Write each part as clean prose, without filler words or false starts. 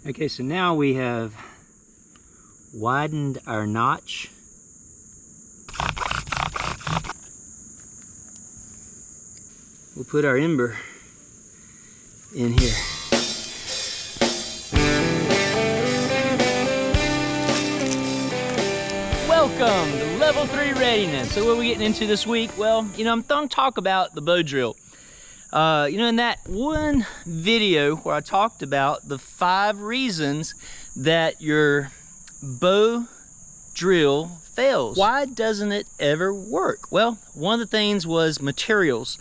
Okay, so now we have widened our notch. We'll put our ember in here. Welcome to level 3 readiness. So what are we getting into this week? Well, I'm going to talk about the bow drill. In that one video where I talked about the 5 reasons that your bow drill fails. Why doesn't it ever work? Well, one of the things was materials.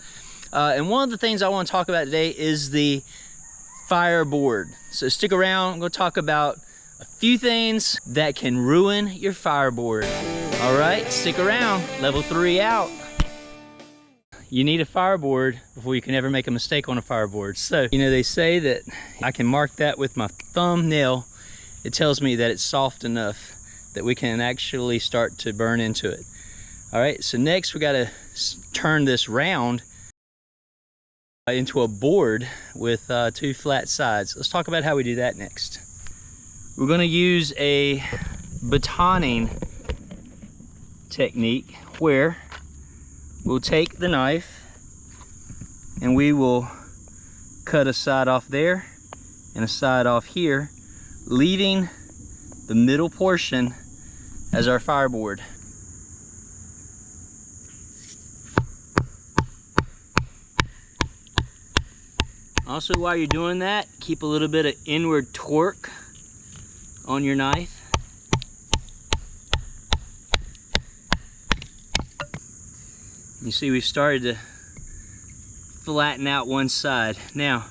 And one of the things I want to talk about today is the Fireboard. So stick around, I'm going to talk about a few things that can ruin your Fireboard. All right, stick around, level 3 out. You need a Fireboard before you can ever make a mistake on a Fireboard. So, they say that I can mark that with my thumbnail. It tells me that it's soft enough that we can actually start to burn into it. All right, so next we gotta turn this round into a board with 2 flat sides. Let's talk about how we do that next. We're gonna use a batoning technique where we'll take the knife and we will cut a side off there and a side off here, leaving the middle portion as our Fireboard. Also, while you're doing that, keep a little bit of inward torque on your knife. You see we've started to flatten out one side. Now,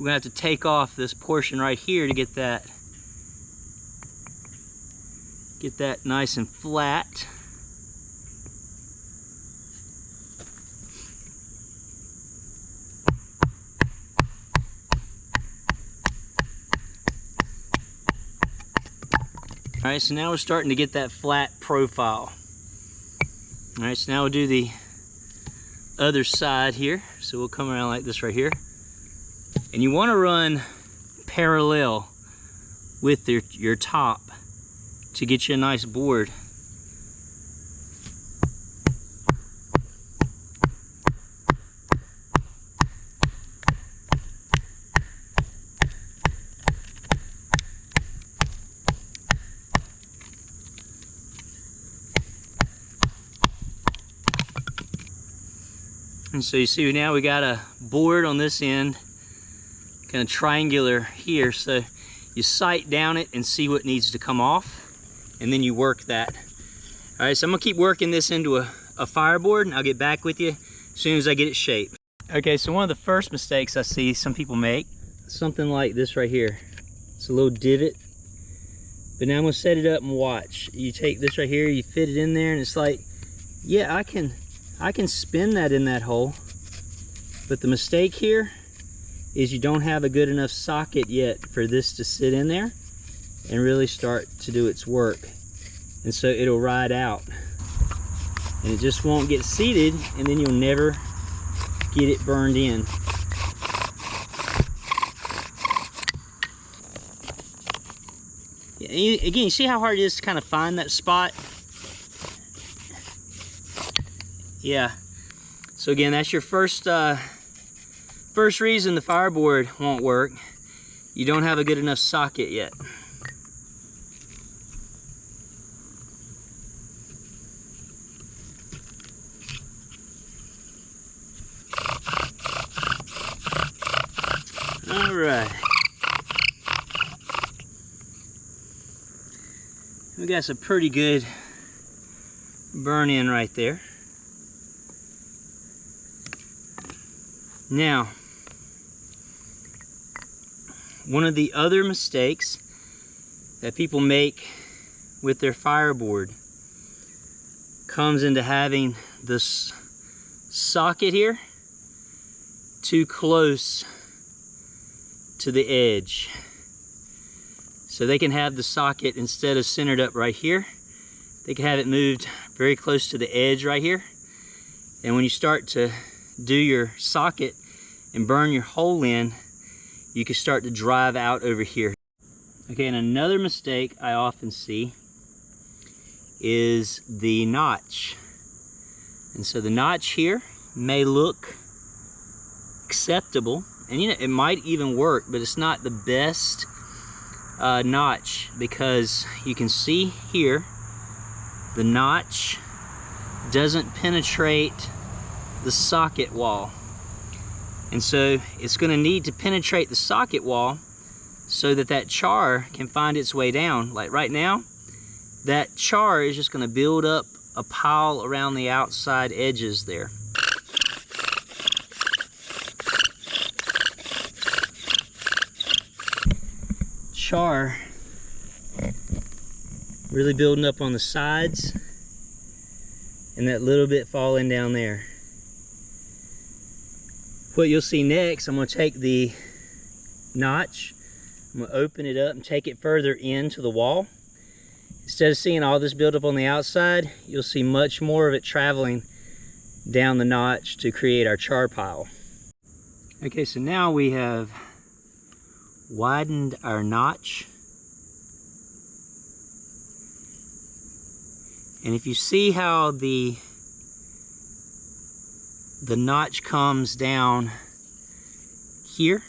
we're gonna have to take off this portion right here to get that nice and flat. All right, so now we're starting to get that flat profile. All right, so now we'll do the other side here. So we'll come around like this right here. And you want to run parallel with your top to get you a nice board. And so you see now we got a board on this end, kind of triangular here. So you sight down it and see what needs to come off, and then you work that. All right, so I'm gonna keep working this into a Fireboard, and I'll get back with you as soon as I get it shaped. Okay, so one of the first mistakes I see some people make, something like this right here. It's a little divot, but now I'm gonna set it up and watch. You take this right here, you fit it in there, and it's like, yeah, I can spin that in that hole, but the mistake here is you don't have a good enough socket yet for this to sit in there and really start to do its work. And so it'll ride out and it just won't get seated, and then you'll never get it burned in. Again, you see how hard it is to kind of find that spot? Yeah, so again, that's your first reason the Fireboard won't work. You don't have a good enough socket yet. All right. We got some pretty good burn in right there. Now, one of the other mistakes that people make with their Fireboard comes into having this socket here too close to the edge. So they can have the socket, instead of centered up right here, they can have it moved very close to the edge right here. And when you start to do your socket and burn your hole in, you can start to drive out over here. Okay, and another mistake I often see is the notch. And so the notch here may look acceptable, and you know, it might even work, but it's not the best notch, because you can see here the notch doesn't penetrate the socket wall. And so it's going to need to penetrate the socket wall so that that char can find its way down. Like right now, that char is just going to build up a pile around the outside edges there. Char really building up on the sides and that little bit falling down there. What you'll see next, I'm going to take the notch, I'm going to open it up and take it further into the wall. Instead of seeing all this build up on the outside, you'll see much more of it traveling down the notch to create our char pile. Okay, so now we have widened our notch. And if you see how the notch comes down here,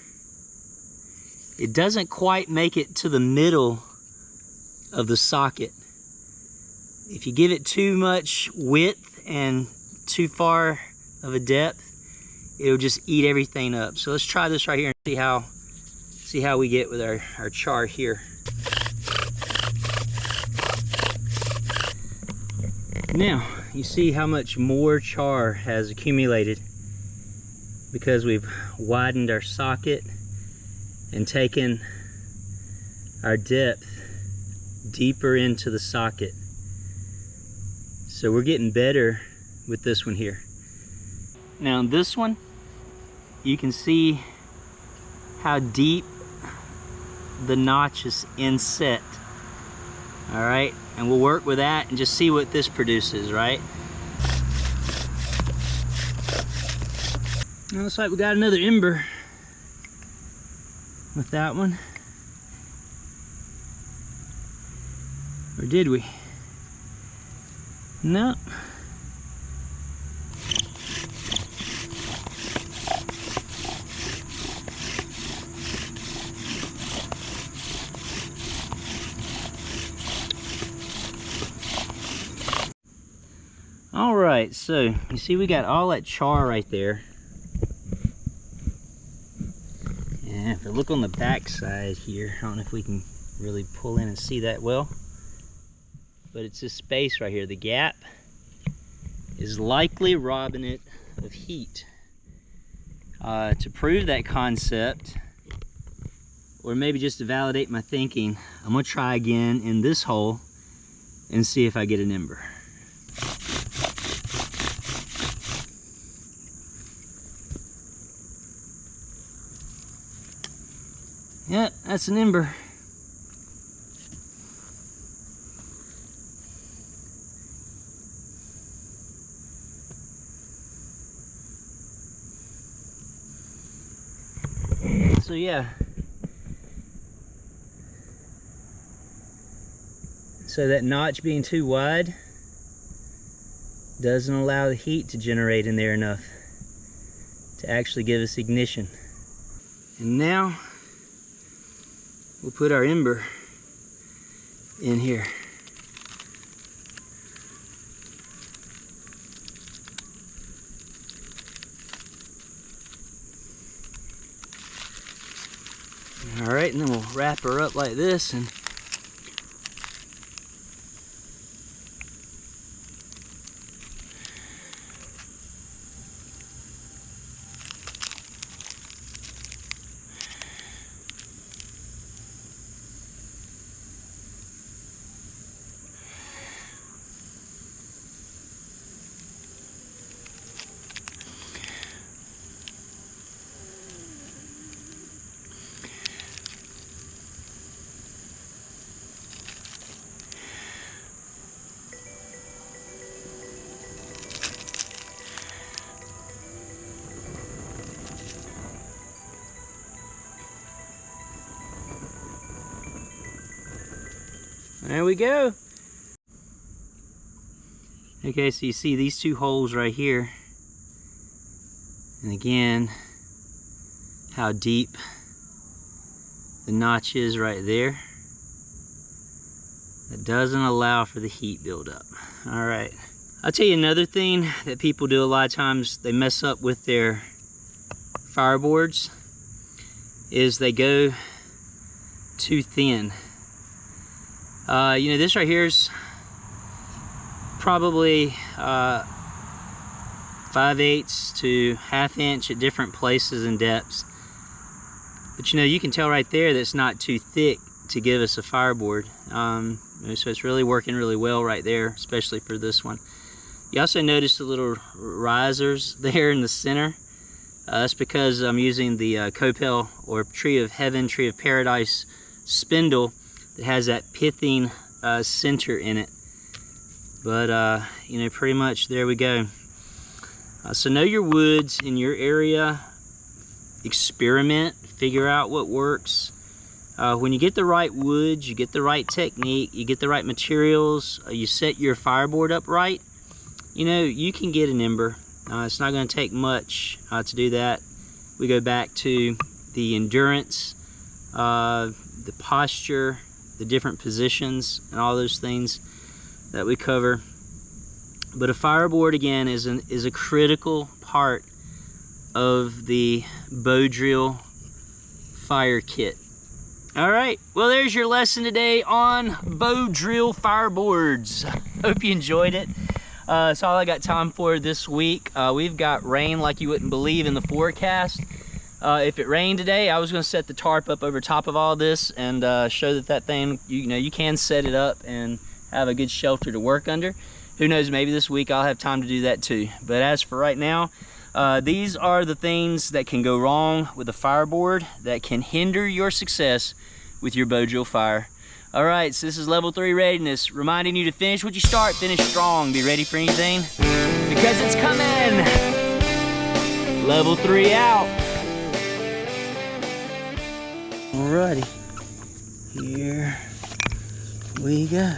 it doesn't quite make it to the middle of the socket. If you give it too much width and too far of a depth, it'll just eat everything up. So let's try this right here and see how we get with our char here. Now, you see how much more char has accumulated because we've widened our socket and taken our depth deeper into the socket. So we're getting better with this one here. Now in this one, you can see how deep the notch is inset. All right, and we'll work with that and just see what this produces, right? Now, looks like we got another ember with that one. Or did we? No. All right, so you see we got all that char right there. And if I look on the back side here, I don't know if we can really pull in and see that well, but it's this space right here. The gap is likely robbing it of heat. To prove that concept, or maybe just to validate my thinking, I'm gonna try again in this hole and see if I get an ember. Yep, that's an ember. So yeah. So that notch being too wide doesn't allow the heat to generate in there enough to actually give us ignition. And now we'll put our ember in here. All right, and then we'll wrap her up like this and There we go. Okay, so you see these two holes right here. And again, how deep the notch is right there. That doesn't allow for the heat buildup. All right. I'll tell you another thing that people do a lot of times, they mess up with their fireboards, is they go too thin. You know, this right here is probably 5/8 to 1/2 inch at different places and depths. But you know, you can tell right there that it's not too thick to give us a fireboard. So it's really working really well right there, especially for this one. You also notice the little risers there in the center. That's because I'm using the copel or tree of heaven, tree of paradise spindle that has that pithing center in it. But you know, pretty much there we go. So know your woods in your area, experiment, figure out what works. When you get the right woods, you get the right technique, you get the right materials, you set your fireboard up right, you know, you can get an ember. It's not going to take much to do that. We go back to the endurance, the posture, the different positions, and all those things that we cover. But a fireboard, again, is a critical part of the bow drill fire kit. All right, well, there's your lesson today on bow drill fireboards. Hope you enjoyed it. That's all I got time for this week. We've got rain like you wouldn't believe in the forecast. If it rained today, I was going to set the tarp up over top of all this and show that thing, you know, you can set it up and have a good shelter to work under. Who knows, maybe this week I'll have time to do that too. But as for right now, these are the things that can go wrong with a fireboard that can hinder your success with your bow drill fire. All right, so this is level 3 readiness, reminding you to finish what you start, finish strong, be ready for anything, because it's coming. Level 3 out. Alrighty, here we go.